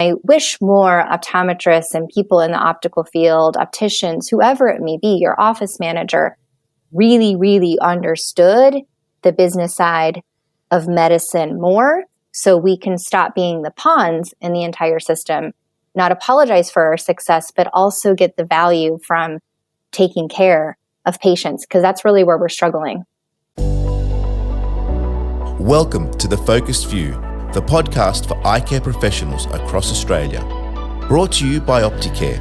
I wish more optometrists and people in the optical field, opticians, whoever it may be, your office manager, really, really understood the business side of medicine more so we can stop being the pawns in the entire system, not apologize for our success, but also get the value from taking care of patients, because that's really where we're struggling. Welcome to The Focused View, the podcast for eye care professionals across Australia. Brought to you by Opticare.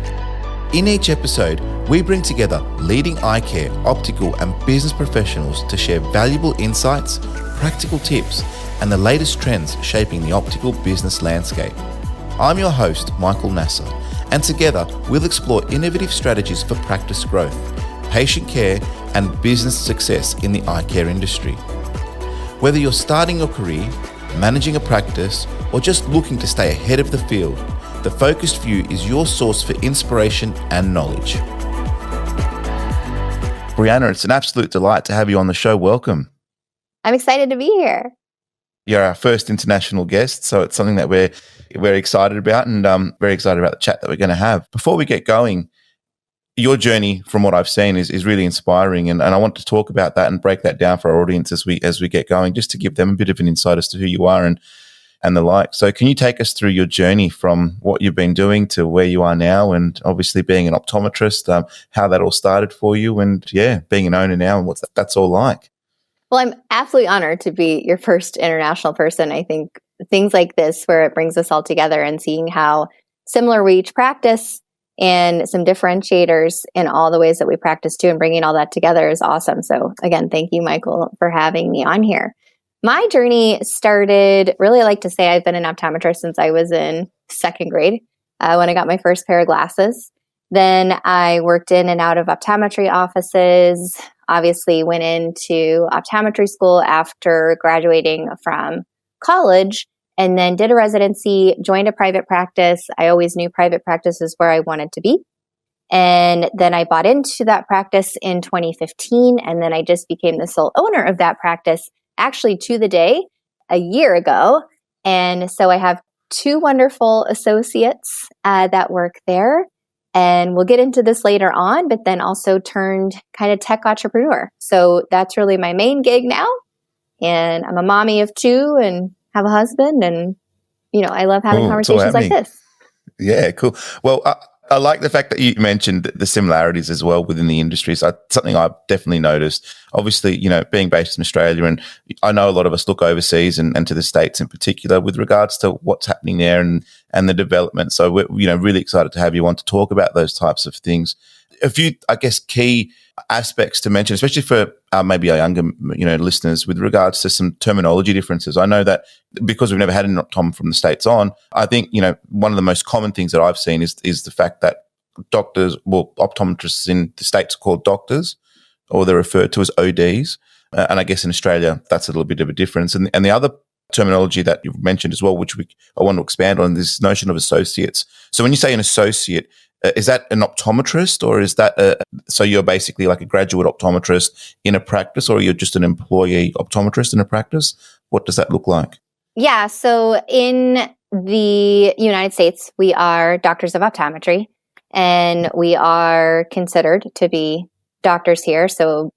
In each episode, we bring together leading eye care, optical and business professionals to share valuable insights, practical tips, and the latest trends shaping the optical business landscape. I'm your host, Michael Nasser, and together we'll explore innovative strategies for practice growth, patient care, and business success in the eye care industry. Whether you're starting your career, managing a practice, or just looking to stay ahead of the field, The Focused View is your source for inspiration and knowledge. Brianna, it's an absolute delight to have you on the show. Welcome. I'm excited to be here. You're our first international guest, so it's something that we're very excited about, and very excited about the chat that we're going to have. Before we get going, your journey, from what I've seen, is really inspiring, and I want to talk about that and break that down for our audience as we get going, just to give them a bit of an insight as to who you are and the like. So can you take us through your journey from what you've been doing to where you are now, and obviously being an optometrist, how that all started for you, and being an owner now, and what that's all like? Well, I'm absolutely honored to be your first international person. I think things like this, where it brings us all together and seeing how similar we each practice and some differentiators in all the ways that we practice too, and bringing all that together is awesome. So again, thank you, Michael, for having me on here. My journey started, really, I like to say I've been an optometrist since I was in second grade, when I got my first pair of glasses. Then I worked in and out of optometry offices, obviously went into optometry school after graduating from college, and then did a residency, joined a private practice. I always knew private practice is where I wanted to be. And then I bought into that practice in 2015, and then I just became the sole owner of that practice, actually to the day, a year ago. And so I have two wonderful associates that work there. And we'll get into this later on, but then also turned kind of tech entrepreneur. So that's really my main gig now. And I'm a mommy of two and have a husband. And, I love having conversations like this. Yeah, cool. Well, I like the fact that you mentioned the similarities as well within the industries. Something I've definitely noticed. Obviously, being based in Australia, and I know a lot of us look overseas and to the States in particular with regards to what's happening there and the development. So we're really excited to have you on to talk about those types of things. A few, I guess, key aspects to mention, especially for maybe our younger, listeners, with regards to some terminology differences. I know that because we've never had an optom from the States on, I think, one of the most common things that I've seen is the fact that optometrists in the States are called doctors, or they're referred to as ODs. And I guess in Australia, that's a little bit of a difference. And the other terminology that you've mentioned as well, which I want to expand on, this notion of associates. So when you say an associate, is that an optometrist, or is that so you're basically like a graduate optometrist in a practice, or you're just an employee optometrist in a practice? What does that look like? Yeah, so in the United States, we are doctors of optometry, and we are considered to be doctors here. So,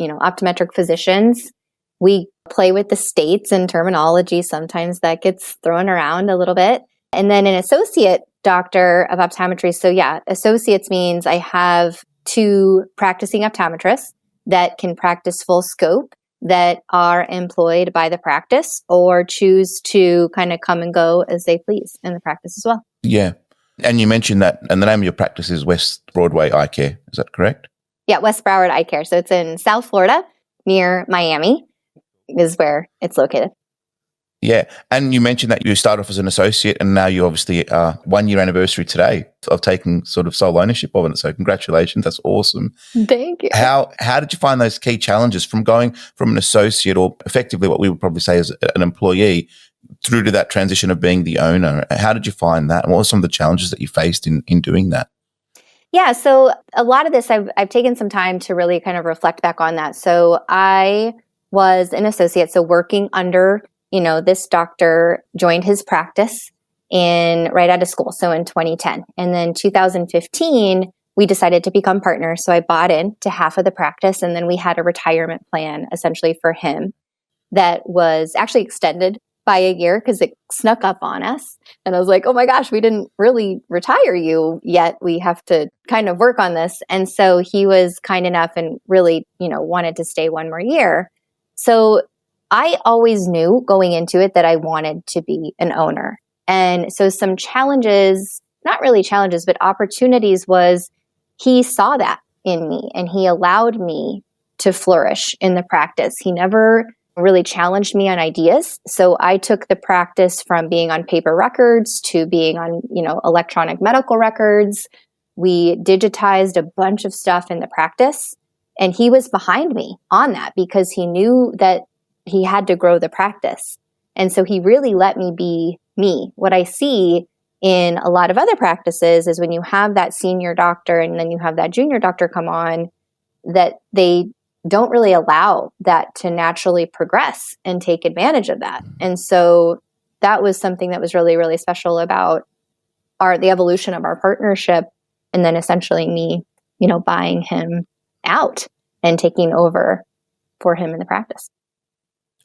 optometric physicians. We play with the states and terminology. Sometimes that gets thrown around a little bit. And then an associate doctor of optometry. So associates means I have two practicing optometrists that can practice full scope, that are employed by the practice or choose to kind of come and go as they please in the practice as well. Yeah. And you mentioned that, and the name of your practice is West Broadway Eye Care. Is that correct? Yeah, West Broward Eye Care. So it's in South Florida, near Miami is where it's located. Yeah. And you mentioned that you started off as an associate, and now you obviously are 1 year anniversary today of taking sort of sole ownership of it. So congratulations. That's awesome. Thank you. How did you find those key challenges from going from an associate, or effectively what we would probably say is an employee, through to that transition of being the owner? How did you find that? And what were some of the challenges that you faced in doing that? Yeah, so a lot of this, I've taken some time to really kind of reflect back on that. So I was an associate, so working under, this doctor, joined his practice. right out of school. So in 2010. And then 2015, we decided to become partners. So I bought into half of the practice, and then we had a retirement plan essentially for him that was actually extended by a year because it snuck up on us. And I was like, oh my gosh, we didn't really retire you yet. We have to kind of work on this. And so he was kind enough and really, wanted to stay one more year. So I always knew going into it that I wanted to be an owner. And so some challenges, not really challenges, but opportunities was he saw that in me and he allowed me to flourish in the practice. He never really challenged me on ideas. So I took the practice from being on paper records to being on, electronic medical records. We digitized a bunch of stuff in the practice, and he was behind me on that because he knew that he had to grow the practice. And so he really let me be me. What I see in a lot of other practices is when you have that senior doctor and then you have that junior doctor come on, that they don't really allow that to naturally progress and take advantage of that. And so that was something that was really, really special about the evolution of our partnership. And then essentially me, buying him out and taking over for him in the practice.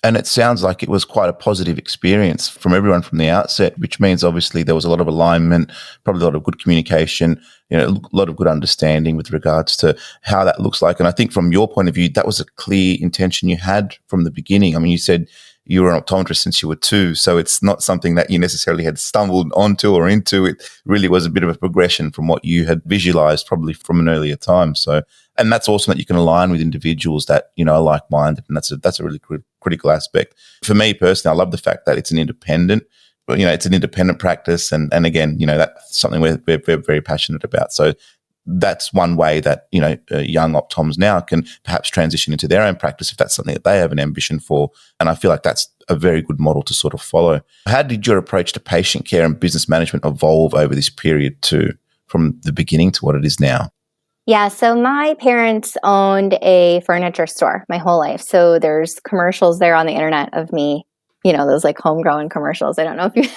And it sounds like it was quite a positive experience from everyone from the outset, which means obviously there was a lot of alignment, probably a lot of good communication, a lot of good understanding with regards to how that looks like. And I think from your point of view, that was a clear intention you had from the beginning. I mean, you said you were an optometrist since you were 2, so it's not something that you necessarily had stumbled onto or into. It really was a bit of a progression from what you had visualized probably from an earlier time. So, and that's awesome that you can align with individuals that, are like-minded, and that's a really critical aspect. For me personally, I love the fact that it's an independent, it's an independent practice. And again, that's something we're very passionate about. So that's one way that, young optoms now can perhaps transition into their own practice if that's something that they have an ambition for. And I feel like that's a very good model to sort of follow. How did your approach to patient care and business management evolve over this period too, from the beginning to what it is now? Yeah, so my parents owned a furniture store my whole life. So there's commercials there on the internet of me, those like homegrown commercials. I don't know if you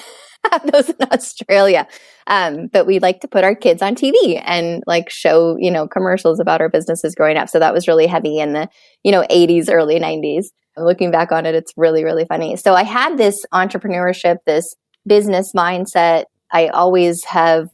have those in Australia, but we like to put our kids on TV and like show, commercials about our businesses growing up. So that was really heavy in the, 80s, early 90s. Looking back on it, it's really, really funny. So I had this entrepreneurship, this business mindset. I always have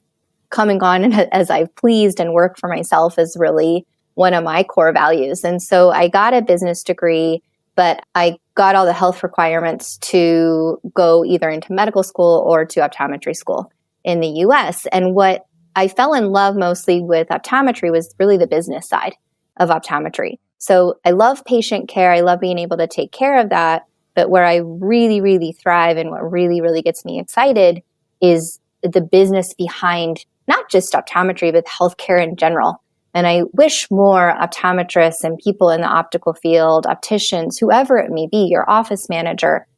come and gone as I've pleased, and work for myself is really one of my core values. And so I got a business degree, but I got all the health requirements to go either into medical school or to optometry school in the US. And what I fell in love mostly with optometry was really the business side of optometry. So I love patient care. I love being able to take care of that. But where I really, really thrive and what really, really gets me excited is the business behind not just optometry, but healthcare in general. And I wish more optometrists and people in the optical field, opticians, whoever it may be, your office manager,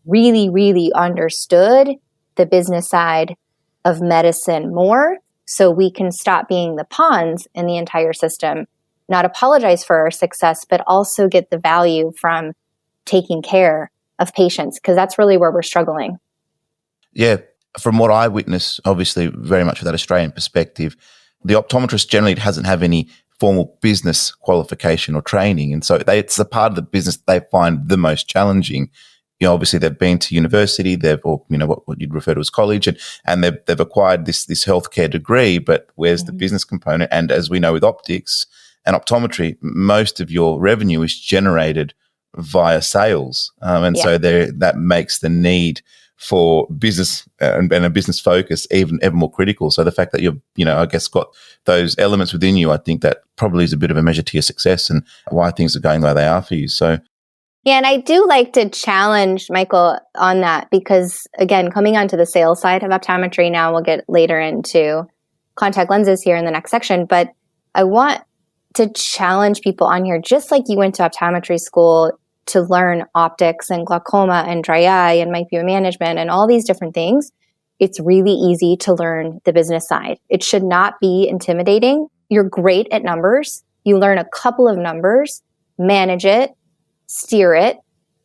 really, really understood the business side of medicine more, so we can stop being the pawns in the entire system, not apologize for our success, but also get the value from taking care of patients, because that's really where we're struggling. Yeah. From what I witness, obviously very much with that Australian perspective, the optometrist generally doesn't have any formal business qualification or training. And so it's the part of the business they find the most challenging. Obviously they've been to university, what you'd refer to as college, and they've acquired this healthcare degree, but where's the business component? And as we know with optics and optometry, most of your revenue is generated via sales. So that makes the need for business and a business focus even ever more critical. So the fact that you've, I guess got those elements within you, I think that probably is a bit of a measure to your success and why things are going the way they are for you. So yeah, and I do like to challenge Michael on that because, again, coming onto the sales side of optometry now, we'll get later into contact lenses here in the next section, but I want to challenge people on here, just like you went to optometry school to learn optics and glaucoma and dry eye and myopia management and all these different things. It's really easy to learn the business side. It should not be intimidating. You're great at numbers. You learn a couple of numbers, manage it, steer it,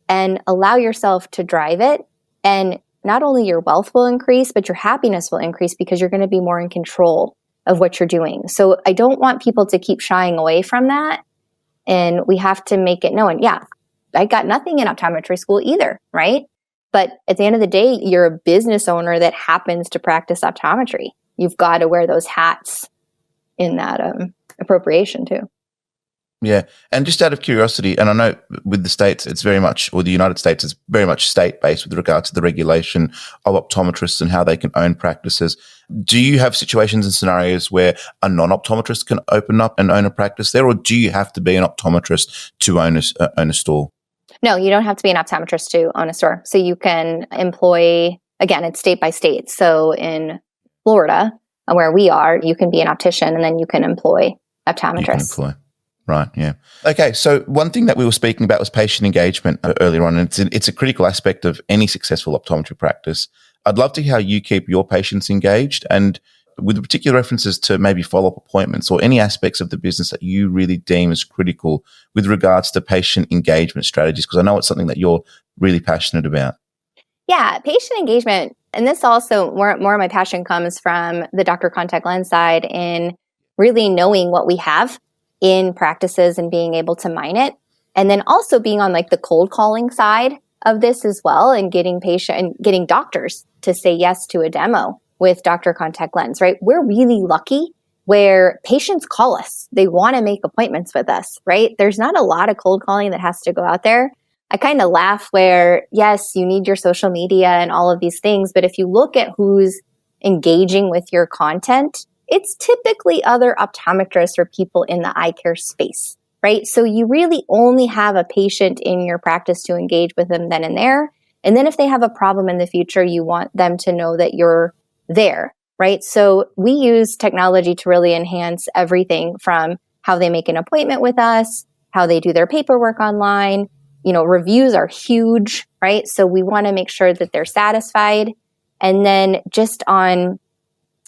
and allow yourself to drive it. And not only your wealth will increase, but your happiness will increase because you're going to be more in control of what you're doing. So I don't want people to keep shying away from that. And we have to make it known. Yeah, I got nothing in optometry school either, right? But at the end of the day, you're a business owner that happens to practice optometry. You've got to wear those hats in that appropriation too. Yeah. And just out of curiosity, and I know with the States, it's very much, or the United States, it's very much state-based with regards to the regulation of optometrists and how they can own practices. Do you have situations and scenarios where a non-optometrist can open up and own a practice there, or do you have to be an optometrist to own a store? No, you don't have to be an optometrist to own a store. So you can employ, again, it's state by state. So in Florida, where we are, you can be an optician and then you can employ optometrists. Right, yeah. Okay, so one thing that we were speaking about was patient engagement earlier on, and it's a critical aspect of any successful optometry practice. I'd love to hear how you keep your patients engaged, and with particular references to maybe follow-up appointments or any aspects of the business that you really deem as critical with regards to patient engagement strategies, because I know it's something that you're really passionate about. Yeah, patient engagement, and this also, more of my passion comes from the doctor contact lens side in really knowing what we have in practices and being able to mine it. And then also being on like the cold calling side of this as well, and getting doctors to say yes to a demo with doctor contact lens, right? We're really lucky where patients call us. They want to make appointments with us, right? There's not a lot of cold calling that has to go out there. I kind of laugh where, yes, you need your social media and all of these things, but if you look at who's engaging with your content, it's typically other optometrists or people in the eye care space, right? So you really only have a patient in your practice to engage with them then and there. And then if they have a problem in the future, you want them to know that you're there, right? So we use technology to really enhance everything from how they make an appointment with us, how they do their paperwork online. Reviews are huge, right? So we want to make sure that they're satisfied. And then just on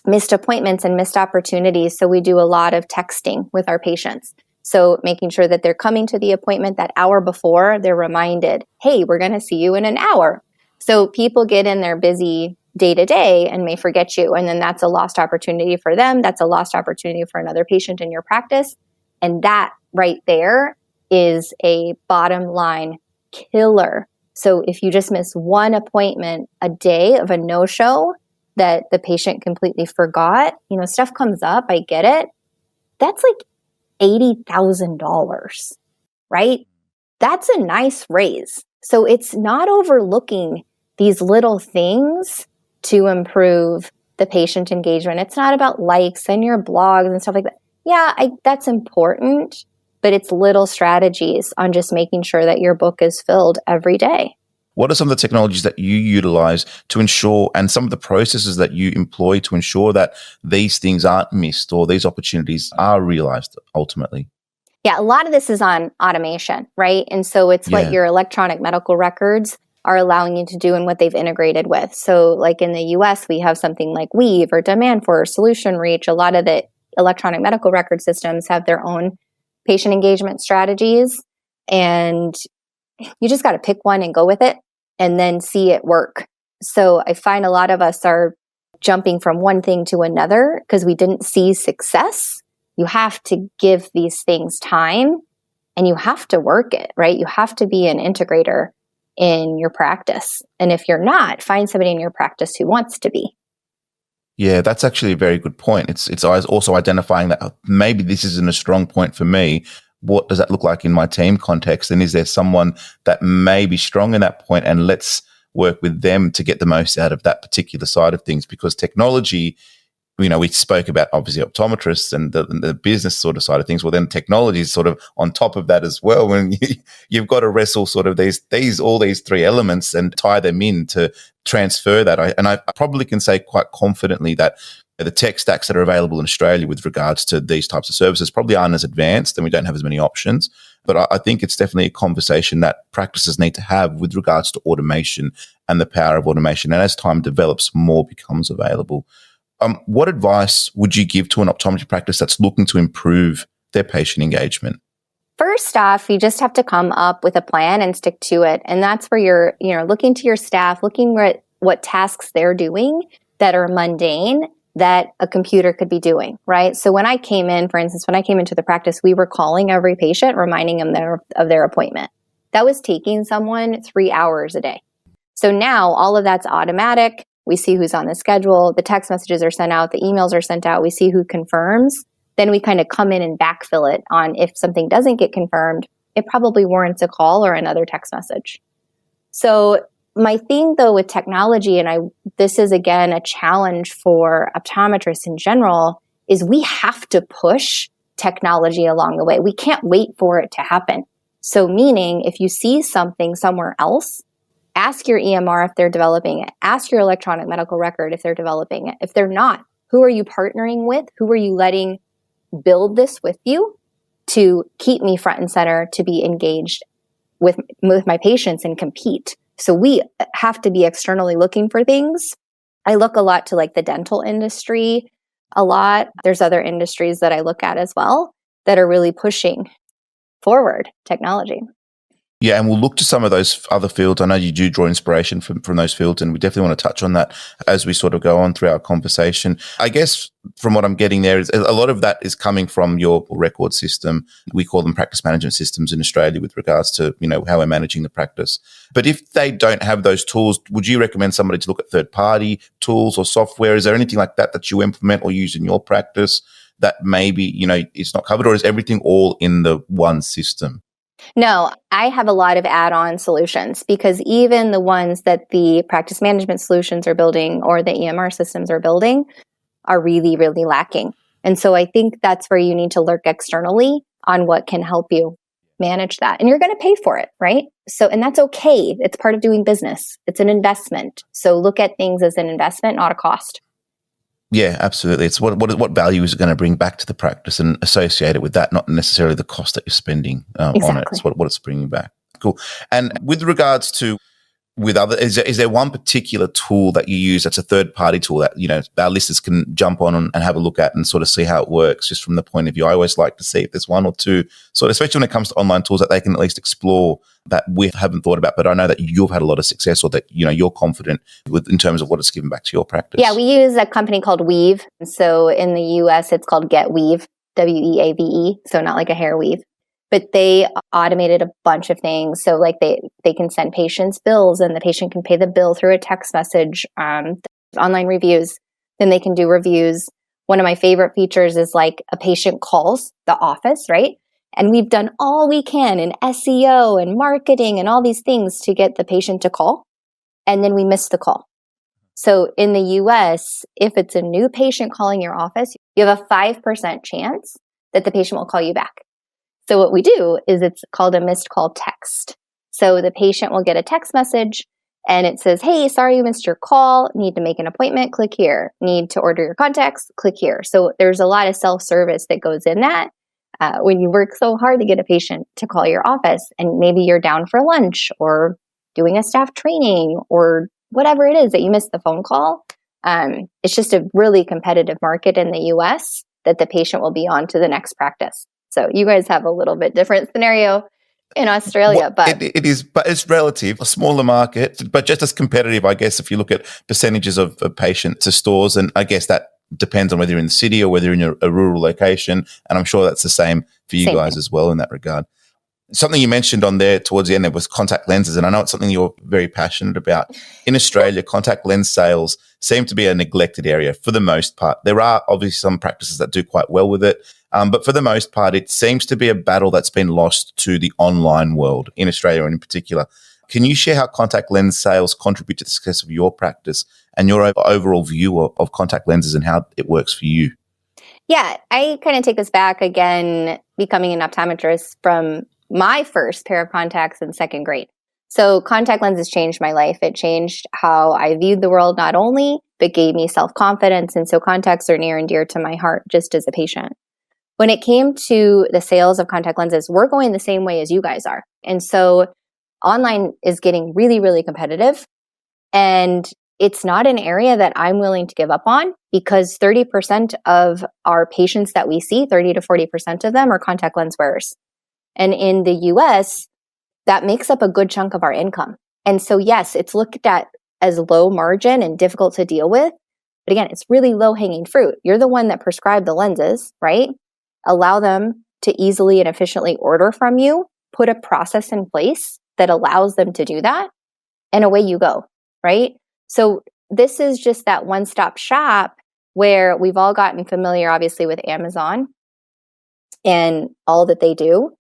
missed appointments and missed opportunities. So we do a lot of texting with our patients. So making sure that they're coming to the appointment that hour before, they're reminded, hey, we're going to see you in an hour. So people get in their busy day to day and may forget you. And then that's a lost opportunity for them. That's a lost opportunity for another patient in your practice. And that right there is a bottom line killer. So if you just miss one appointment a day of a no-show, that the patient completely forgot, stuff comes up, I get it. That's like $80,000, right? That's a nice raise. So it's not overlooking these little things to improve the patient engagement. It's not about likes and your blogs and stuff like that. Yeah, that's important, but it's little strategies on just making sure that your book is filled every day. What are some of the technologies that you utilize to ensure, and some of the processes that you employ to ensure that these things aren't missed or these opportunities are realized ultimately? Yeah, a lot of this is on automation, right? And so it's what your electronic medical records are allowing you to do and what they've integrated with. So like in the US, we have something like Weave or Demand for Solution Reach. A lot of the electronic medical record systems have their own patient engagement strategies. And you just got to pick one and go with it and then see it work. So I find a lot of us are jumping from one thing to another because we didn't see success. You have to give these things time and you have to work it, right? You have to be an integrator in your practice. And if you're not, find somebody in your practice who wants to be. Yeah, that's actually a very good point. It's also identifying that maybe this isn't a strong point for me. What does that look like in my team context? And is there someone that may be strong in that point? And let's work with them to get the most out of that particular side of things. Because technology, we spoke about obviously optometrists and the business sort of side of things. Well, then technology is sort of on top of that as well. When you've got to wrestle sort of all these three elements and tie them in to transfer that. I probably can say quite confidently that the tech stacks that are available in Australia with regards to these types of services probably aren't as advanced and we don't have as many options. But I think it's definitely a conversation that practices need to have with regards to automation and the power of automation. And as time develops, more becomes available. What advice would you give to an optometry practice that's looking to improve their patient engagement? First off, you just have to come up with a plan and stick to it. And that's where you're looking to your staff, looking what tasks they're doing that are mundane that a computer could be doing, right? So when I came in, for instance, when I came into the practice, we were calling every patient, reminding them of their appointment. That was taking someone 3 hours a day. So now all of that's automatic. We see who's on the schedule. The text messages are sent out. The emails are sent out. We see who confirms. Then we kind of come in and backfill it on if something doesn't get confirmed, it probably warrants a call or another text message. So my thing though with technology, and this is again a challenge for optometrists in general, is we have to push technology along the way. We can't wait for it to happen. So meaning if you see something somewhere else, ask your EMR if they're developing it. Ask your electronic medical record if they're developing it. If they're not, who are you partnering with? Who are you letting build this with you to keep me front and center, to be engaged with my patients and compete? So we have to be externally looking for things. I look a lot to like the dental industry a lot. There's other industries that I look at as well that are really pushing forward technology. Yeah, and we'll look to some of those other fields. I know you do draw inspiration from those fields, and we definitely want to touch on that as we sort of go on through our conversation. I guess from what I'm getting there is a lot of that is coming from your record system. We call them practice management systems in Australia with regards to, how we're managing the practice. But if they don't have those tools, would you recommend somebody to look at third-party tools or software? Is there anything like that you implement or use in your practice that maybe, it's not covered, or is everything all in the one system? No, I have a lot of add-on solutions because even the ones that the practice management solutions are building or the EMR systems are building are really, really lacking. And so I think that's where you need to look externally on what can help you manage that. And you're going to pay for it, right? So, and that's okay. It's part of doing business. It's an investment. So look at things as an investment, not a cost. Yeah, absolutely. It's what value is it going to bring back to the practice and associate it with that, not necessarily the cost that you're spending on it. It's what it's bringing back. Cool. And with regards to is there one particular tool that you use that's a third party tool that, our listeners can jump on and have a look at and sort of see how it works just from the point of view? I always like to see if there's one or two, so especially when it comes to online tools that they can at least explore that we haven't thought about, but I know that you've had a lot of success or that, you're confident with in terms of what it's given back to your practice. Yeah, we use a company called Weave. So in the US, it's called Get Weave, WEAVE. So not like a hair weave. But they automated a bunch of things. So like they can send patients bills and the patient can pay the bill through a text message, online reviews. Then they can do reviews. One of my favorite features is like a patient calls the office, right? And we've done all we can in SEO and marketing and all these things to get the patient to call. And then we miss the call. So in the US, if it's a new patient calling your office, you have a 5% chance that the patient will call you back. So what we do is it's called a missed call text. So the patient will get a text message and it says, hey, sorry you missed your call. Need to make an appointment? Click here. Need to order your contacts? Click here. So there's a lot of self-service that goes in that. When you work so hard to get a patient to call your office and maybe you're down for lunch or doing a staff training or whatever it is that you missed the phone call, it's just a really competitive market in the US that the patient will be on to the next practice. So you guys have a little bit different scenario in Australia, but it is, but it's relative, a smaller market, but just as competitive, I guess, if you look at percentages of patient to stores, and I guess that depends on whether you're in the city or whether you're in a rural location, and I'm sure that's the same for you guys as well in that regard. Something you mentioned on there towards the end there was contact lenses, and I know it's something you're very passionate about. In Australia, contact lens sales seem to be a neglected area for the most part. There are obviously some practices that do quite well with it, but for the most part, it seems to be a battle that's been lost to the online world in Australia and in particular. Can you share how contact lens sales contribute to the success of your practice and your overall view of contact lenses and how it works for you? Yeah, I kind of take this back again, becoming an optometrist from my first pair of contacts in second grade. So contact lenses changed my life. It changed how I viewed the world not only, but gave me self-confidence. And so contacts are near and dear to my heart just as a patient. When it came to the sales of contact lenses, we're going the same way as you guys are. And so online is getting really, really competitive. And it's not an area that I'm willing to give up on because 30% of our patients that we see, 30 to 40% of them are contact lens wearers. And in the US, that makes up a good chunk of our income. And so, yes, it's looked at as low margin and difficult to deal with. But again, it's really low hanging fruit. You're the one that prescribed the lenses, right? Allow them to easily and efficiently order from you, put a process in place that allows them to do that, and away you go, right? So this is just that one-stop shop where we've all gotten familiar, obviously, with Amazon and all that they do.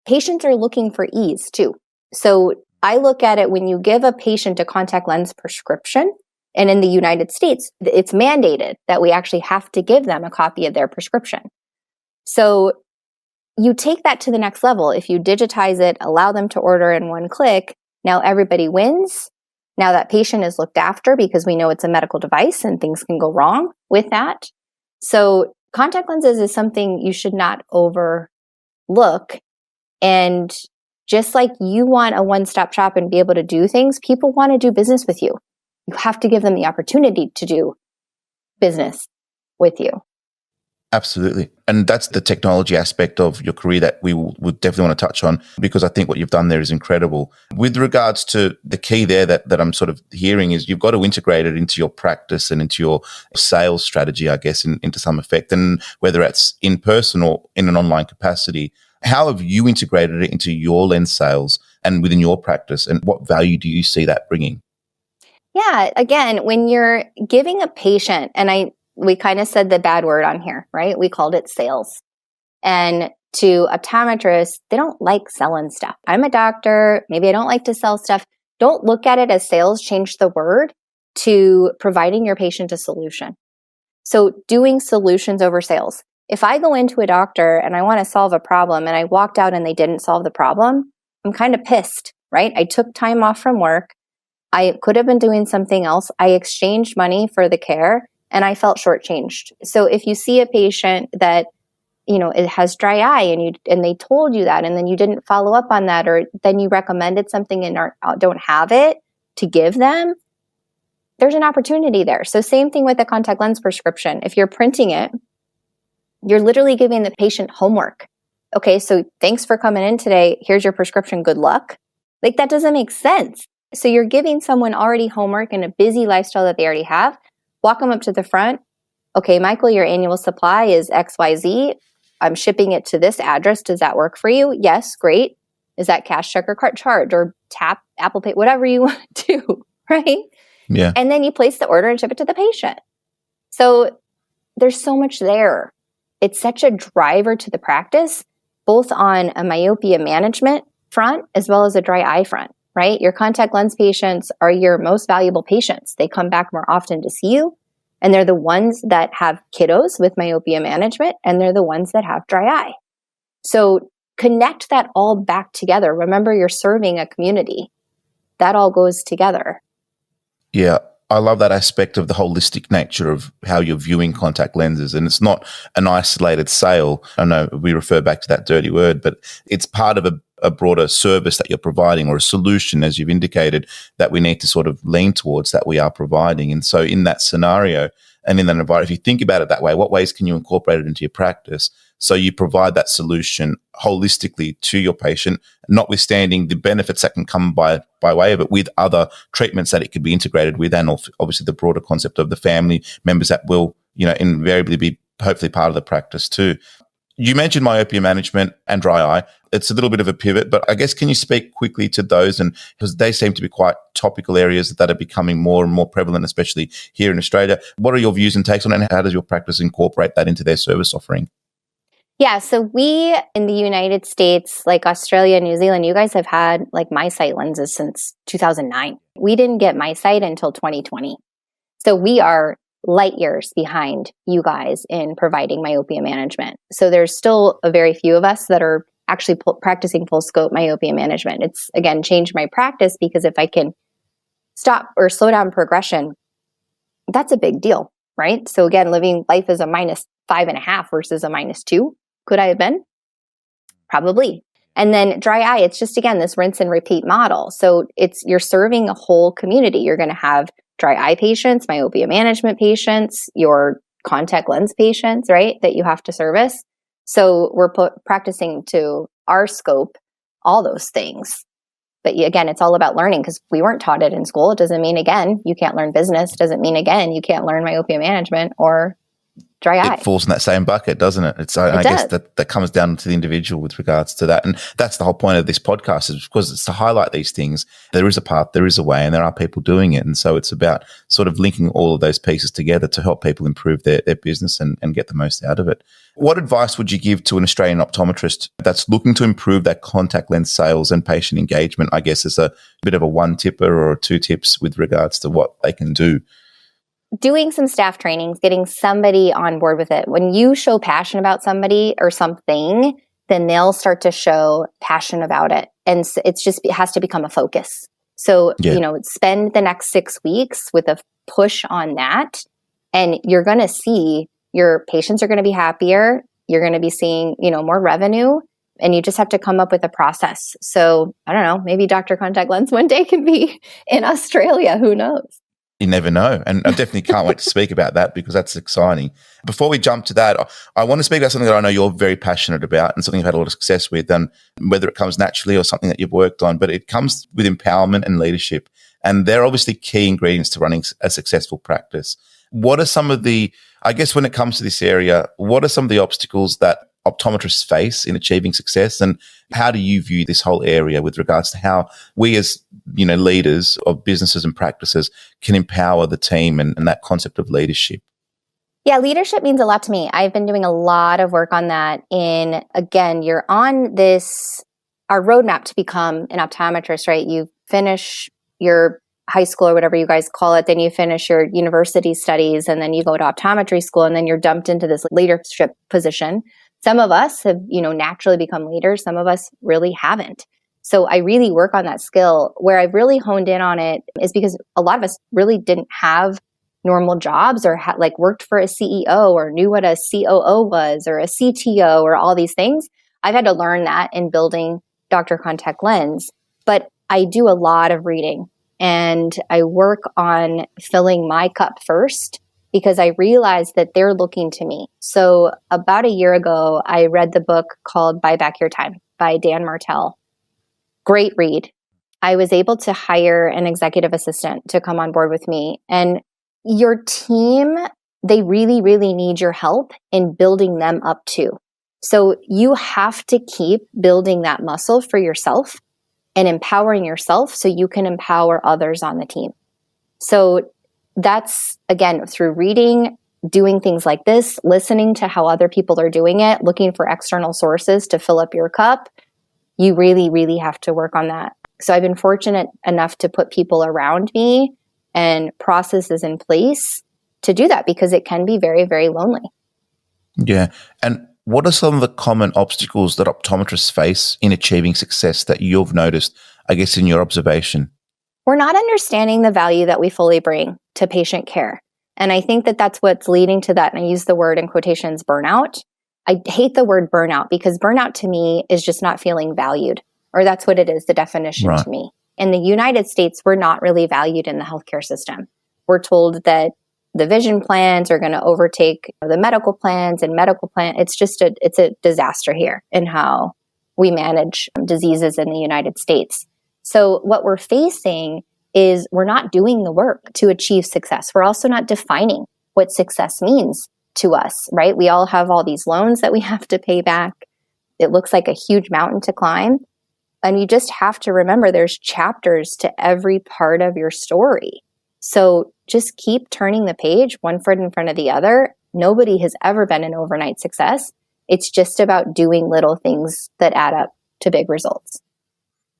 Patients are looking for ease too. So I look at it when you give a patient a contact lens prescription, and in the United States, it's mandated that we actually have to give them a copy of their prescription. So you take that to the next level. If you digitize it, allow them to order in one click, now everybody wins. Now that patient is looked after because we know it's a medical device and things can go wrong with that. So contact lenses is something you should not overlook. And just like you want a one-stop shop and be able to do things, people want to do business with you. You have to give them the opportunity to do business with you. Absolutely. And that's the technology aspect of your career that we would definitely want to touch on, because I think what you've done there is incredible. With regards to the key there that I'm sort of hearing is you've got to integrate it into your practice and into your sales strategy, I guess, into some effect. And whether it's in person or in an online capacity, how have you integrated it into your lens sales and within your practice? And what value do you see that bringing? Yeah, again, when you're giving a patient, and we kind of said the bad word on here, right? We called it sales. And to optometrists, they don't like selling stuff. I'm a doctor. Maybe I don't like to sell stuff. Don't look at it as sales. Change the word to providing your patient a solution. So doing solutions over sales. If I go into a doctor and I want to solve a problem and I walked out and they didn't solve the problem, I'm kind of pissed, right? I took time off from work. I could have been doing something else. I exchanged money for the care and I felt shortchanged. So if you see a patient that, it has dry eye and they told you that, and then you didn't follow up on that, or then you recommended something and don't have it to give them, there's an opportunity there. So same thing with a contact lens prescription. If you're printing it, you're literally giving the patient homework. Okay, so thanks for coming in today. Here's your prescription. Good luck. Like, that doesn't make sense. So you're giving someone already homework in a busy lifestyle that they already have. Walk them up to the front. Okay, Michael, your annual supply is XYZ. I'm shipping it to this address. Does that work for you? Yes, great. Is that cash, check, or card charge, or tap, Apple Pay, whatever you want to do, right? Yeah. And then you place the order and ship it to the patient. So there's so much there. It's such a driver to the practice, both on a myopia management front as well as a dry eye front, right? Your contact lens patients are your most valuable patients. They come back more often to see you, and they're the ones that have kiddos with myopia management, and they're the ones that have dry eye. So connect that all back together. Remember, you're serving a community. That all goes together. Yeah. I love that aspect of the holistic nature of how you're viewing contact lenses. And it's not an isolated sale. I know we refer back to that dirty word, but it's part of a broader service that you're providing, or a solution, as you've indicated, that we need to sort of lean towards that we are providing. And so in that scenario and in that environment, if you think about it that way, what ways can you incorporate it into your practice so you provide that solution holistically to your patient, notwithstanding the benefits that can come by way of it, with other treatments that it could be integrated with, and obviously the broader concept of the family members that will, invariably be hopefully part of the practice too. You mentioned myopia management and dry eye. It's a little bit of a pivot, but I guess can you speak quickly to those, and because they seem to be quite topical areas that are becoming more and more prevalent, especially here in Australia. What are your views and takes on it, and how does your practice incorporate that into their service offering? Yeah, so we in the United States, like Australia, New Zealand, you guys have had like MiSight lenses since 2009. We didn't get MiSight until 2020. So we are light years behind you guys in providing myopia management. So there's still a very few of us that are actually practicing full scope myopia management. It's, again, changed my practice, because if I can stop or slow down progression, that's a big deal, right? So again, living life as a -5.5 versus a -2. Could I have been? Probably. And then dry eye, it's just, again, this rinse and repeat model. So you're serving a whole community. You're going to have dry eye patients, myopia management patients, your contact lens patients, right, that you have to service. So we're practicing to our scope all those things. But again, it's all about learning because we weren't taught it in school. It doesn't mean, again, you can't learn business. It doesn't mean, again, you can't learn myopia management or dry eye. It falls in that same bucket, doesn't it? I guess that comes down to the individual with regards to that. And that's the whole point of this podcast, is because it's to highlight these things. There is a path, there is a way, and there are people doing it. And so it's about sort of linking all of those pieces together to help people improve their business and get the most out of it. What advice would you give to an Australian optometrist that's looking to improve their contact lens sales and patient engagement? I guess as a bit of a one tipper or two tips with regards to what they can do. Doing some staff trainings, getting somebody on board with it. When you show passion about somebody or something, then they'll start to show passion about it. And it has to become a focus. So, spend the next 6 weeks with a push on that. And you're going to see your patients are going to be happier. You're going to be seeing, more revenue. And you just have to come up with a process. So, I don't know, maybe Dr. Contact Lens one day can be in Australia. Who knows? You never know. And I definitely can't wait to speak about that because that's exciting. Before we jump to that, I want to speak about something that I know you're very passionate about and something you've had a lot of success with, and whether it comes naturally or something that you've worked on, but it comes with empowerment and leadership. And they're obviously key ingredients to running a successful practice. What are some of the, I guess when it comes to this area, what are some of the obstacles that optometrists face in achieving success, and how do you view this whole area with regards to how we as leaders of businesses and practices can empower the team and that concept of leadership? Yeah, leadership means a lot to me. I've been doing a lot of work on that. Again, you're on our roadmap to become an optometrist, right? You finish your high school or whatever you guys call it, then you finish your university studies, and then you go to optometry school, and then you're dumped into this leadership position. Some of us have, naturally become leaders. Some of us really haven't. So I really work on that skill. Where I've really honed in on it is because a lot of us really didn't have normal jobs or worked for a CEO or knew what a COO was or a CTO or all these things. I've had to learn that in building Dr. Contact Lens. But I do a lot of reading, and I work on filling my cup first, because I realized that they're looking to me. So about a year ago, I read the book called Buy Back Your Time by Dan Martell. Great read. I was able to hire an executive assistant to come on board with me. And your team, they really, really need your help in building them up too. So you have to keep building that muscle for yourself and empowering yourself so you can empower others on the team. So that's, again, through reading, doing things like this, listening to how other people are doing it, looking for external sources to fill up your cup. You really, really have to work on that. So I've been fortunate enough to put people around me and processes in place to do that, because it can be very, very lonely. Yeah. And what are some of the common obstacles that optometrists face in achieving success that you've noticed, I guess, in your observation? We're not understanding the value that we fully bring to patient care. And I think that that's what's leading to that. And I use the word in quotations, burnout. I hate the word burnout, because burnout to me is just not feeling valued, or that's what it is, the definition to me. In the United States, we're not really valued in the healthcare system. We're told that the vision plans are going to overtake the medical plans, and it's a disaster here in how we manage diseases in the United States. So what we're facing is we're not doing the work to achieve success. We're also not defining what success means to us, right? We all have all these loans that we have to pay back. It looks like a huge mountain to climb. And you just have to remember there's chapters to every part of your story. So just keep turning the page, one foot in front of the other. Nobody has ever been an overnight success. It's just about doing little things that add up to big results.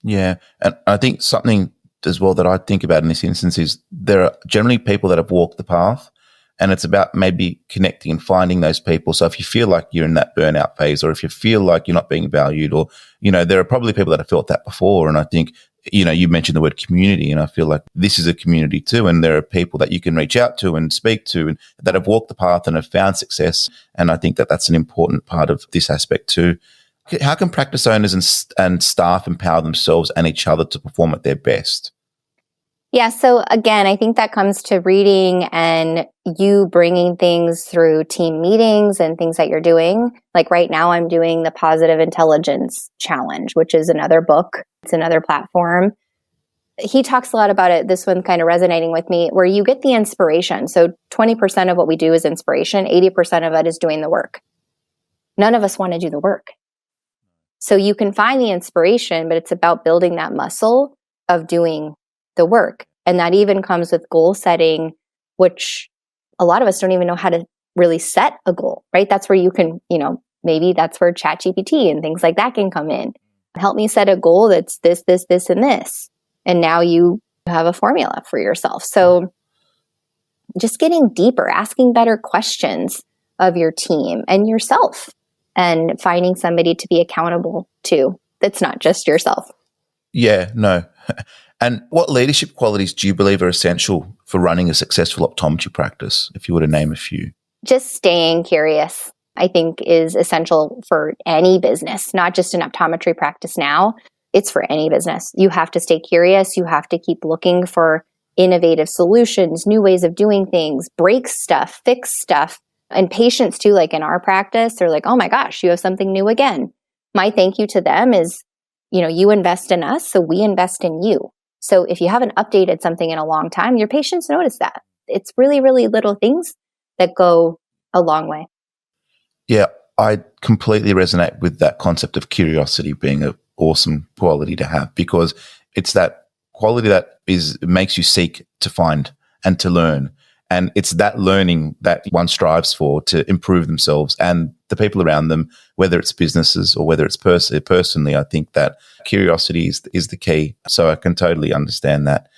Yeah. And I think something as well that I think about in this instance is there are generally people that have walked the path, and it's about maybe connecting and finding those people. So if you feel like you're in that burnout phase, or if you feel like you're not being valued, or, there are probably people that have felt that before. And I think, you mentioned the word community, and I feel like this is a community too. And there are people that you can reach out to and speak to, and that have walked the path and have found success. And I think that that's an important part of this aspect too. How can practice owners and staff empower themselves and each other to perform at their best? Yeah. So again, I think that comes to reading and you bringing things through team meetings and things that you're doing. Like right now, I'm doing the Positive Intelligence Challenge, which is another book. It's another platform. He talks a lot about it. This one kind of resonating with me, where you get the inspiration. So 20% of what we do is inspiration. 80% of it is doing the work. None of us want to do the work. So you can find the inspiration, but it's about building that muscle of doing the work. And that even comes with goal setting, which a lot of us don't even know how to really set a goal, right? That's where you can, maybe that's where ChatGPT and things like that can come in. Help me set a goal that's this, this, this, and this. And now you have a formula for yourself. So just getting deeper, asking better questions of your team and yourself, and finding somebody to be accountable to that's not just yourself. Yeah, no. And what leadership qualities do you believe are essential for running a successful optometry practice, if you were to name a few? Just staying curious, I think, is essential for any business, not just an optometry practice now. It's for any business. You have to stay curious. You have to keep looking for innovative solutions, new ways of doing things, break stuff, fix stuff. And patients too, like in our practice, they're like, oh my gosh, you have something new again. My thank you to them is, you invest in us, so we invest in you. So if you haven't updated something in a long time, your patients notice that. It's really, really little things that go a long way. Yeah, I completely resonate with that concept of curiosity being an awesome quality to have, because it's that quality that makes you seek to find and to learn. And it's that learning that one strives for to improve themselves and the people around them, whether it's businesses or whether it's personally. I think that curiosity is the key. So I can totally understand that.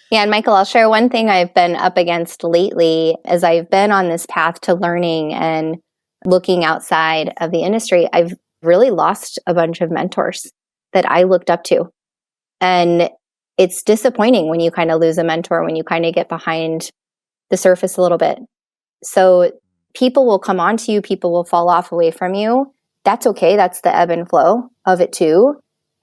Yeah, and Michael, I'll share one thing I've been up against lately as I've been on this path to learning and looking outside of the industry. I've really lost a bunch of mentors that I looked up to. And it's disappointing when you kind of lose a mentor, when you kind of get behind the surface a little bit. So people will come onto you, people will fall off away from you. That's okay. That's the ebb and flow of it too.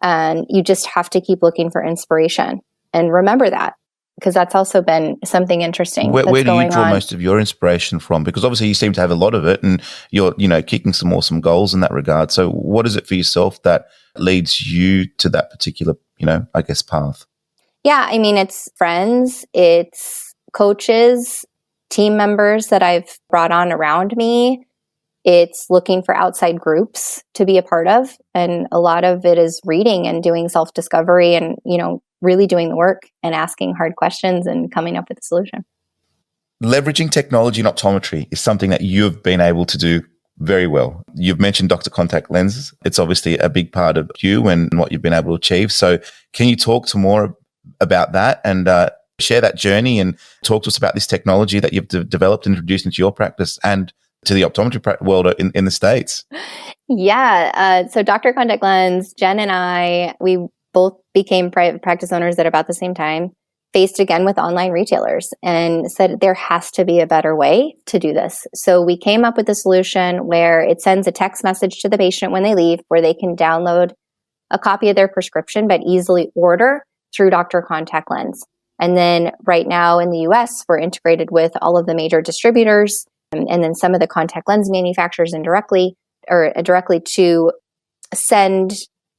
And you just have to keep looking for inspiration. And remember that, because that's also been something interesting. Where do you draw most of your inspiration from? Because obviously you seem to have a lot of it and you're, kicking some awesome goals in that regard. So what is it for yourself that leads you to that particular, path? Yeah, it's friends, it's coaches, team members that I've brought on around me. It's looking for outside groups to be a part of. And a lot of it is reading and doing self-discovery and, really doing the work and asking hard questions and coming up with a solution. Leveraging technology in optometry is something that you've been able to do very well. You've mentioned Dr. Contact Lenses. It's obviously a big part of you and what you've been able to achieve. So can you talk some more about that and share that journey and talk to us about this technology that you've developed and introduced into your practice and to the optometry world in the States? Yeah. So Dr. Contact Lens, Jen and I, we both became private practice owners at about the same time, faced again with online retailers and said there has to be a better way to do this. So we came up with a solution where it sends a text message to the patient when they leave, where they can download a copy of their prescription, but easily order through Dr. Contact Lens. And then right now in the US, we're integrated with all of the major distributors and then some of the contact lens manufacturers indirectly or directly to send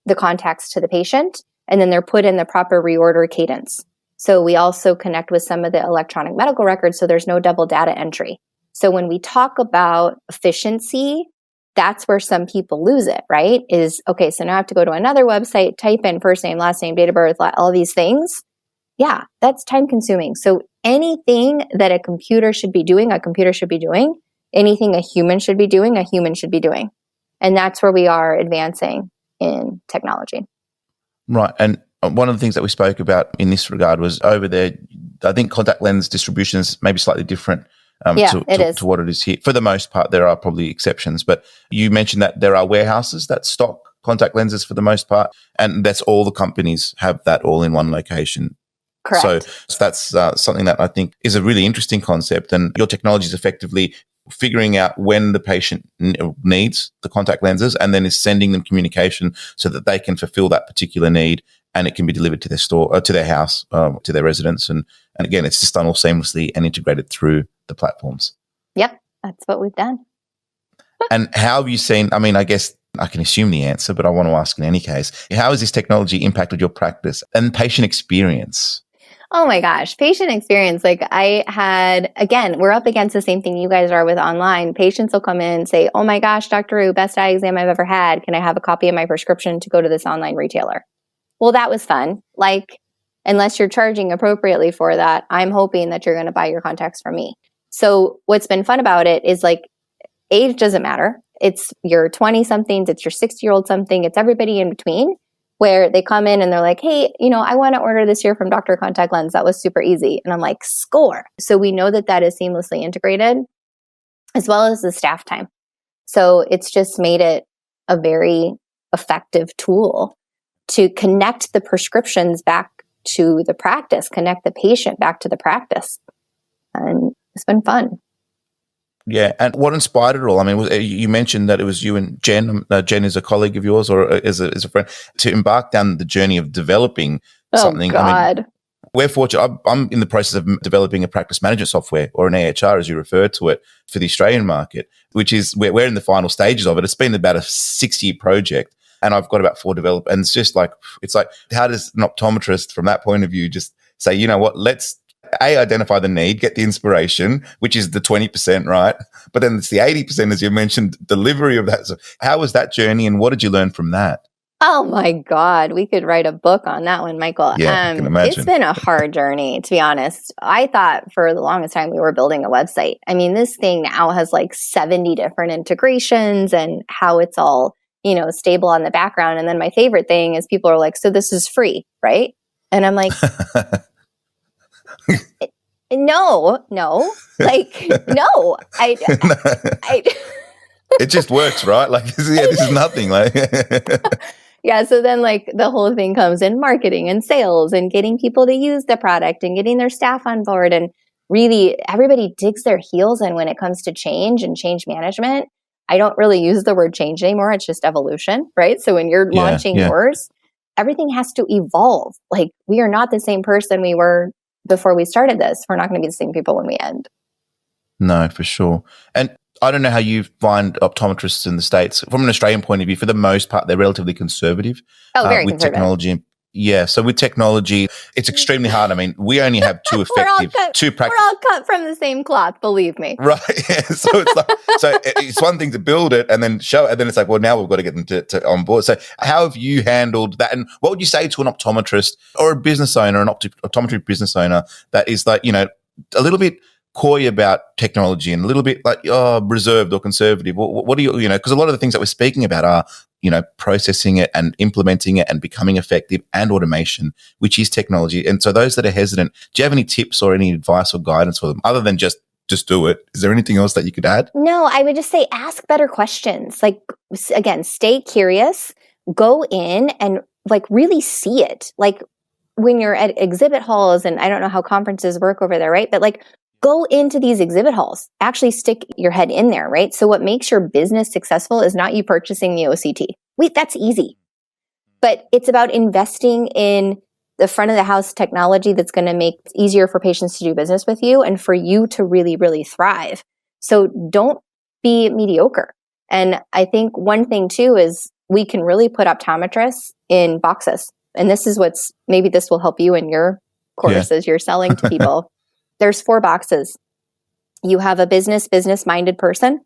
the contacts to the patient. And then they're put in the proper reorder cadence. So we also connect with some of the electronic medical records, so there's no double data entry. So when we talk about efficiency, that's where some people lose it, right? Is, okay, so now I have to go to another website, type in first name, last name, date of birth, all these things. Yeah, that's time consuming. So anything that a computer should be doing, a computer should be doing. Anything a human should be doing, a human should be doing. And that's where we are advancing in technology. Right. And one of the things that we spoke about in this regard was over there, I think contact lens distribution is maybe slightly different to what it is here. For the most part, there are probably exceptions, but you mentioned that there are warehouses that stock contact lenses for the most part, and that's all the companies have that all in one location. Correct. So that's something that I think is a really interesting concept, and your technology is effectively figuring out when the patient needs the contact lenses, and then is sending them communication so that they can fulfill that particular need, and it can be delivered to their store, to their house, to their residence. And again, it's just done all seamlessly and integrated through the platforms. Yep, that's what we've done. And how have you seen, I mean, I guess I can assume the answer, but I want to ask in any case, how has this technology impacted your practice and patient experience? Oh my gosh, patient experience. Like I had, again, we're up against the same thing you guys are with online. Patients will come in and say, oh my gosh, Dr. Rhue, best eye exam I've ever had. Can I have a copy of my prescription to go to this online retailer? Well, that was fun. Like, unless you're charging appropriately for that, I'm hoping that you're going to buy your contacts from me. So what's been fun about it is like, age doesn't matter. It's your 20-somethings, it's your 60-year-old something, it's everybody in between, where they come in and they're like, hey, I want to order this here from Dr. Contact Lens. That was super easy. And I'm like, score. So we know that is seamlessly integrated, as well as the staff time. So it's just made it a very effective tool to connect the prescriptions back to the practice, connect the patient back to the practice. And it's been fun. Yeah. And what inspired it all? I mean, you mentioned that it was you and Jen. Jen is a colleague of yours, or is a friend, to embark down the journey of developing something. Oh, God. I mean, we're fortunate. I'm in the process of developing a practice management software, or an AHR, as you refer to it, for the Australian market, which is we're in the final stages of it. It's been about a 6-year project, and I've got about 4 developers. And it's like, how does an optometrist from that point of view just say, you know what, let's identify the need, get the inspiration, which is the 20%, right? But then it's the 80%, as you mentioned, delivery of that. So how was that journey, and what did you learn from that? Oh my God, we could write a book on that one, Michael. Yeah, I can imagine. It's been a hard journey, to be honest. I thought for the longest time we were building a website. I mean, this thing now has like 70 different integrations and how it's all, stable on the background. And then my favorite thing is people are like, so this is free, right? And I'm like, no, like, no, I it just works, right? Like, this is nothing. Like, yeah. So then, like, the whole thing comes in marketing and sales and getting people to use the product and getting their staff on board. And really, everybody digs their heels in when it comes to change and change management. I don't really use the word change anymore. It's just evolution, right? So when you're launching yours, everything has to evolve. Like, we are not the same person we were before we started this. We're not going to be the same people when we end. No, for sure. And I don't know how you find optometrists in the States. From an Australian point of view, for the most part, they're relatively conservative. Very with conservative. Technology. Yeah, so with technology, it's extremely hard. I mean, we only have 2 effective, we're all cut from the same cloth, believe me. Right. Yeah. So it's like, it's one thing to build it and then show it, and then it's like, well, now we've got to get them to on board. So how have you handled that? And what would you say to an optometrist or a business owner, an optometry business owner that is like, a little bit coy about technology and a little bit like reserved or conservative? What do you because a lot of the things that we're speaking about are processing it and implementing it and becoming effective, and automation, which is technology. And so those that are hesitant, do you have any tips or any advice or guidance for them other than just do it? Is there anything else that you could add? No, I would just say ask better questions. Like, again, stay curious, go in and like really see it. Like when you're at exhibit halls, and I don't know how conferences work over there, right? But like, go into these exhibit halls, actually stick your head in there, right? So what makes your business successful is not you purchasing the OCT. That's easy. But it's about investing in the front of the house technology that's going to make it easier for patients to do business with you and for you to really, really thrive. So don't be mediocre. And I think one thing too is we can really put optometrists in boxes. And this is maybe this will help you in your courses you're selling to people. There's 4 boxes. You have a business-minded person,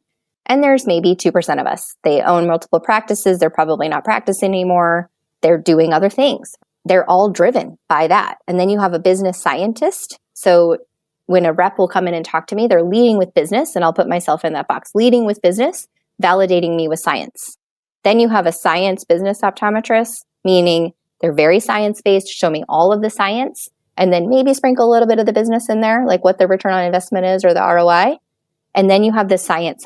and there's maybe 2% of us. They own multiple practices. They're probably not practicing anymore. They're doing other things. They're all driven by that. And then you have a business scientist. So when a rep will come in and talk to me, they're leading with business, and I'll put myself in that box, leading with business, validating me with science. Then you have a science business optometrist, meaning they're very science-based, show me all of the science, and then maybe sprinkle a little bit of the business in there, like what the return on investment is or the ROI. And then you have the science.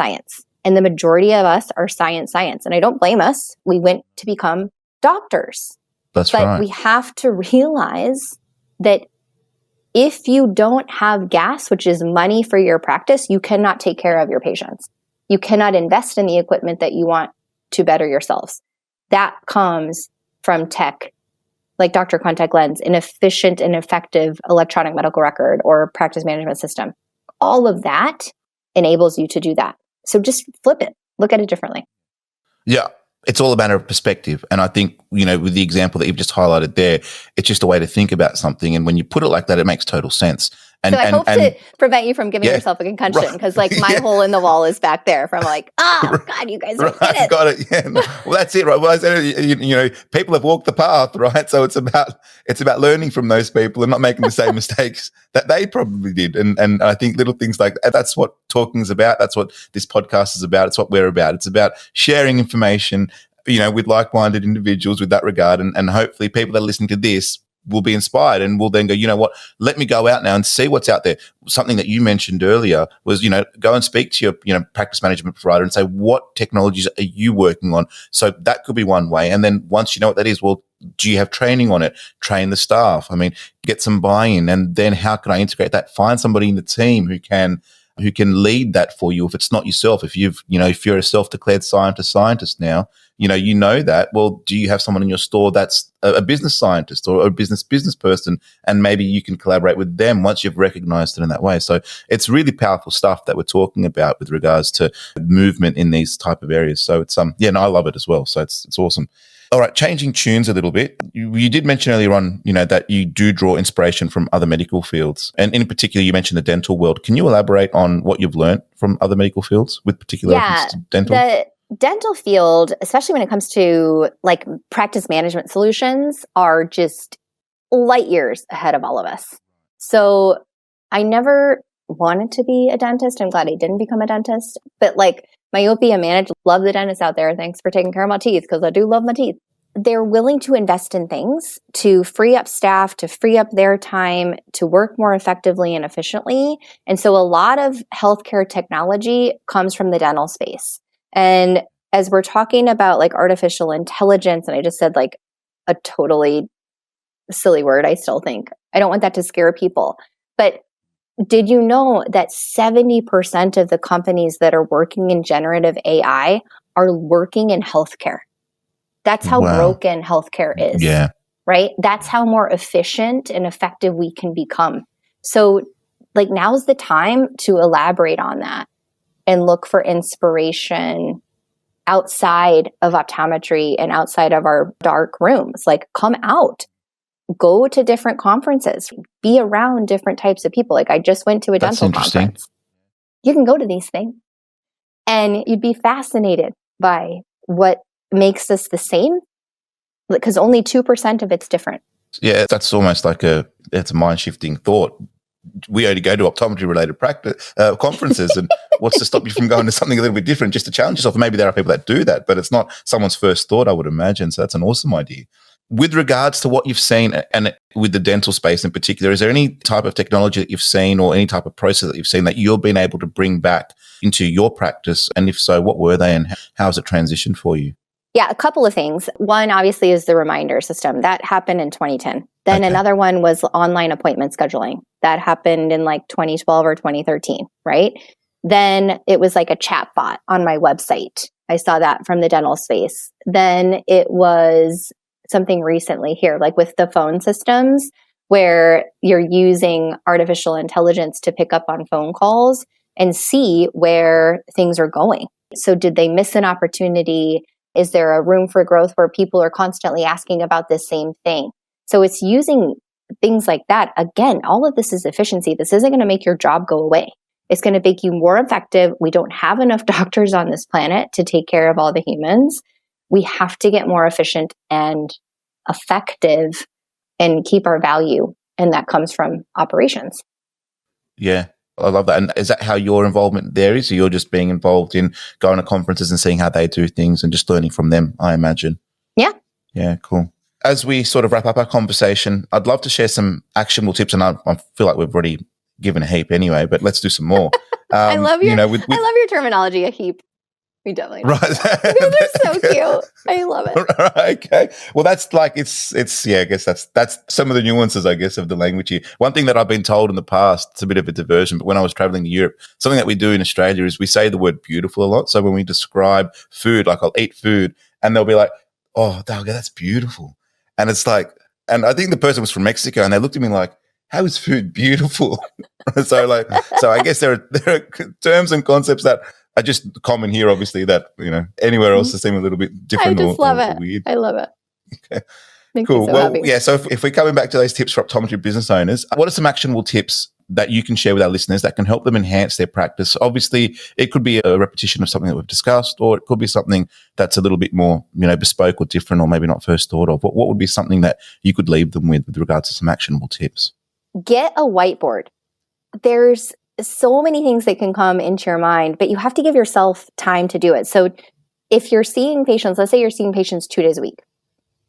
And the majority of us are science. And I don't blame us. We went to become doctors. That's right. But we have to realize that if you don't have gas, which is money for your practice, you cannot take care of your patients. You cannot invest in the equipment that you want to better yourselves. That comes from tech, like Dr. Contact Lens, an efficient and effective electronic medical record or practice management system. All of that enables you to do that. So just flip it. Look at it differently. Yeah. It's all a matter of perspective. And I think, with the example that you've just highlighted there, it's just a way to think about something. And when you put it like that, it makes total sense. So I hope to prevent you from giving yourself a concussion, because my hole in the wall is back there from God, you guys don't get it. Got it. Yeah. Well, that's it, right? Well, I said, people have walked the path, right? So it's about learning from those people and not making the same mistakes that they probably did. And I think little things like that, that's what talking is about. That's what this podcast is about. It's what we're about. It's about sharing information, with like-minded individuals with that regard. And hopefully people that are listening to this will be inspired and will then go, you know what, let me go out now and see what's out there. Something that you mentioned earlier was, go and speak to your, practice management provider and say, what technologies are you working on? So that could be one way. And then once you know what that is, well, do you have training on it? Train the staff. I mean, get some buy-in. And then how can I integrate that? Find somebody in the team who can lead that for you. If it's not yourself, if if you're a self-declared scientist now, that, well, do you have someone in your store that's a business scientist or a business person? And maybe you can collaborate with them once you've recognized it in that way. So it's really powerful stuff that we're talking about with regards to movement in these type of areas. So it's, I love it as well. So it's awesome. All right, changing tunes a little bit. You did mention earlier on, that you do draw inspiration from other medical fields. And in particular, you mentioned the dental world. Can you elaborate on what you've learned from other medical fields with particular reference to dental? The dental field, especially when it comes to practice management solutions, are just light years ahead of all of us. So I never wanted to be a dentist. I'm glad I didn't become a dentist. But Myopia managed, love the dentists out there. Thanks for taking care of my teeth, because I do love my teeth. They're willing to invest in things to free up staff, to free up their time, to work more effectively and efficiently. And so a lot of healthcare technology comes from the dental space. And as we're talking about artificial intelligence, and I just said a totally silly word, I still think. I don't want that to scare people. But did you know that 70% of the companies that are working in generative AI are working in healthcare? That's how broken healthcare is. Yeah. Right? That's how more efficient and effective we can become. So now's the time to elaborate on that and look for inspiration outside of optometry and outside of our dark rooms. Come out. Go to different conferences, be around different types of people. I just went to a dental conference. You can go to these things and you'd be fascinated by what makes us the same, because only 2% of it's different. Yeah, that's almost it's a mind-shifting thought. We only go to optometry-related practice conferences, and what's to stop you from going to something a little bit different just to challenge yourself? Maybe there are people that do that, but it's not someone's first thought, I would imagine. So that's an awesome idea. With regards to what you've seen, and with the dental space in particular, is there any type of technology that you've seen or any type of process that you've seen that you've been able to bring back into your practice? And if so, what were they and how has it transitioned for you? Yeah, a couple of things. One, obviously, is the reminder system. That happened in 2010. Then another one was online appointment scheduling. That happened in 2012 or 2013, right? Then it was a chat bot on my website. I saw that from the dental space. Then it was something recently here, with the phone systems, where you're using artificial intelligence to pick up on phone calls and see where things are going. So did they miss an opportunity? Is there a room for growth where people are constantly asking about the same thing? So it's using things like that. Again, all of this is efficiency. This isn't going to make your job go away. It's going to make you more effective. We don't have enough doctors on this planet to take care of all the humans. We have to get more efficient and effective and keep our value. And that comes from operations. Yeah, I love that. And is that how your involvement there is? So you're just being involved in going to conferences and seeing how they do things and just learning from them, I imagine. Yeah. Yeah, cool. As we sort of wrap up our conversation, I'd love to share some actionable tips. And I feel like we've already given a heap anyway, but let's do some more. I love your terminology, a heap. We definitely Right. They're so cute. I love it. Okay. Well, that's like it's yeah. I guess that's some of the nuances, I guess, of the language here. One thing that I've been told in the past, it's a bit of a diversion, but when I was traveling to Europe, something that we do in Australia is we say the word beautiful a lot. So when we describe food, like I'll eat food, and they'll be like, "Oh, Dalga, that's beautiful," and it's like, and I think the person was from Mexico, and they looked at me like, "How is food beautiful?" So I guess there are terms and concepts that are just common here, obviously, that, anywhere else they seem a little bit different I just love it. weird. I love it. Okay. Makes Cool. me so Well, happy. yeah, so if we're coming back to those tips for optometry business owners, what are some actionable tips that you can share with our listeners that can help them enhance their practice? Obviously, it could be a repetition of something that we've discussed, or it could be something that's a little bit more, bespoke or different, or maybe not first thought of. What would be something that you could leave them with regards to some actionable tips? Get a whiteboard. There's so many things that can come into your mind, but you have to give yourself time to do it. So if you're seeing patients, let's say you're seeing patients 2 days a week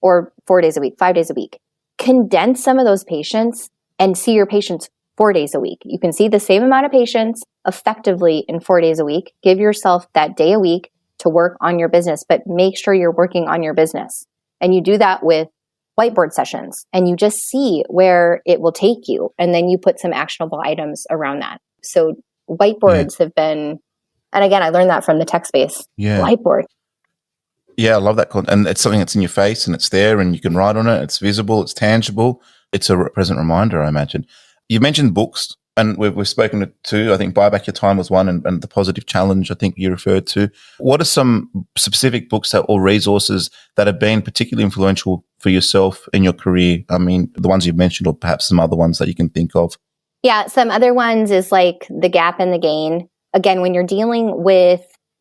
or 4 days a week, 5 days a week, condense some of those patients and see your patients 4 days a week. You can see the same amount of patients effectively in 4 days a week. Give yourself that day a week to work on your business, but make sure you're working on your business. And you do that with whiteboard sessions, and you just see where it will take you. And then you put some actionable items around that. So whiteboards have been, and again, I learned that from the tech space. Whiteboard. Yeah, I love that. And it's something that's in your face and it's there and you can write on it. It's visible, it's tangible. It's a present reminder, I imagine. You mentioned books, and we've spoken to two. I think Buy Back Your Time was one, and The Positive Challenge, I think you referred to. What are some specific books or resources that have been particularly influential for yourself in your career? I mean, the ones you've mentioned, or perhaps some other ones that you can think of. Yeah, some other ones is like The Gap and the Gain. Again, when you're dealing with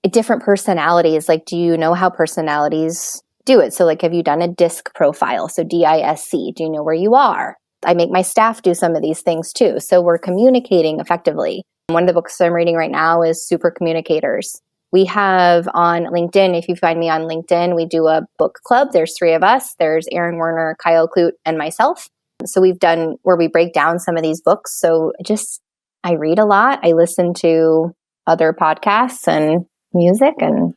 different personalities, like, do you know how personalities do it? So like, have you done a DISC profile? So DISC, do you know where you are? I make my staff do some of these things too. So we're communicating effectively. One of the books I'm reading right now is Super Communicators. We have on LinkedIn, if you find me on LinkedIn, we do a book club. There's 3 of us. There's Aaron Werner, Kyle Clute, and myself. So we've done where we break down some of these books. So I read a lot. I listen to other podcasts and music, and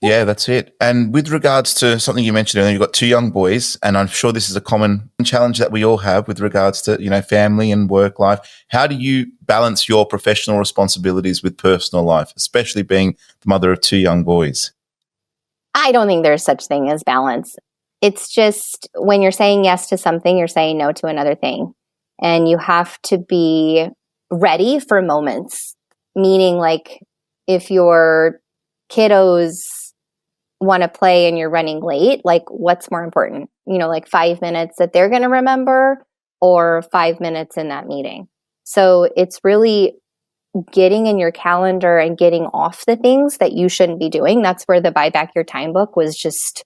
yeah, that's it. And with regards to something you mentioned earlier, you've got 2 young boys, and I'm sure this is a common challenge that we all have with regards to, family and work life. How do you balance your professional responsibilities with personal life, especially being the mother of 2 young boys? I don't think there's such thing as balance. It's just when you're saying yes to something, you're saying no to another thing. And you have to be ready for moments, meaning like if your kiddos want to play and you're running late, like what's more important? Like 5 minutes that they're going to remember or 5 minutes in that meeting. So it's really getting in your calendar and getting off the things that you shouldn't be doing. That's where the Buy Back Your Time book was just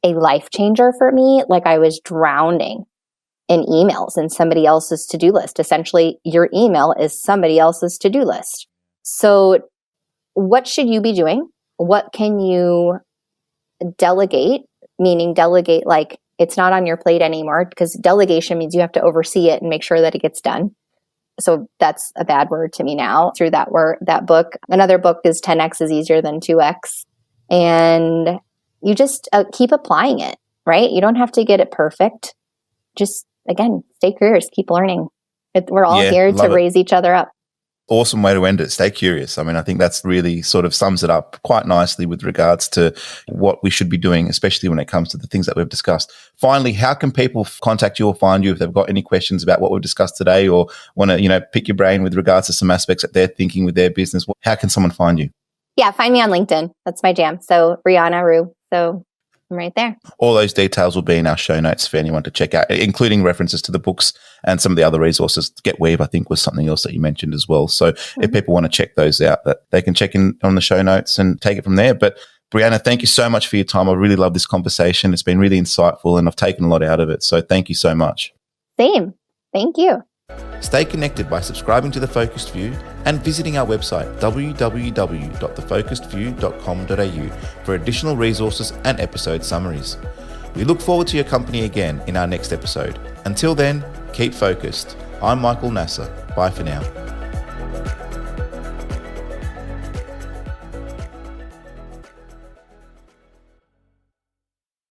a life changer for me. Like I was drowning in emails and somebody else's to-do list. Essentially, your email is somebody else's to-do list. So what should you be doing? What can you delegate? Meaning delegate like it's not on your plate anymore, because delegation means you have to oversee it and make sure that it gets done. So that's a bad word to me now through that book. Another book is 10x is easier than 2x. And you just keep applying it, right? You don't have to get it perfect. Just, again, stay curious, keep learning. We're all here to raise each other up. Awesome way to end it. Stay curious. I mean, I think that's really sort of sums it up quite nicely with regards to what we should be doing, especially when it comes to the things that we've discussed. Finally, how can people contact you or find you if they've got any questions about what we've discussed today, or want to, pick your brain with regards to some aspects that they're thinking with their business? How can someone find you? Yeah, find me on LinkedIn. That's my jam. So Brianna Rhue. So I'm right there. All those details will be in our show notes for anyone to check out, including references to the books and some of the other resources. Get Weave, I think, was something else that you mentioned as well. So if people want to check those out, that they can check in on the show notes and take it from there. But Brianna, thank you so much for your time. I really love this conversation. It's been really insightful and I've taken a lot out of it. So thank you so much. Same. Thank you. Stay connected by subscribing to The Focused View and visiting our website www.thefocusedview.com.au for additional resources and episode summaries. We look forward to your company again in our next episode. Until then, keep focused. I'm Michael Nasser. Bye for now.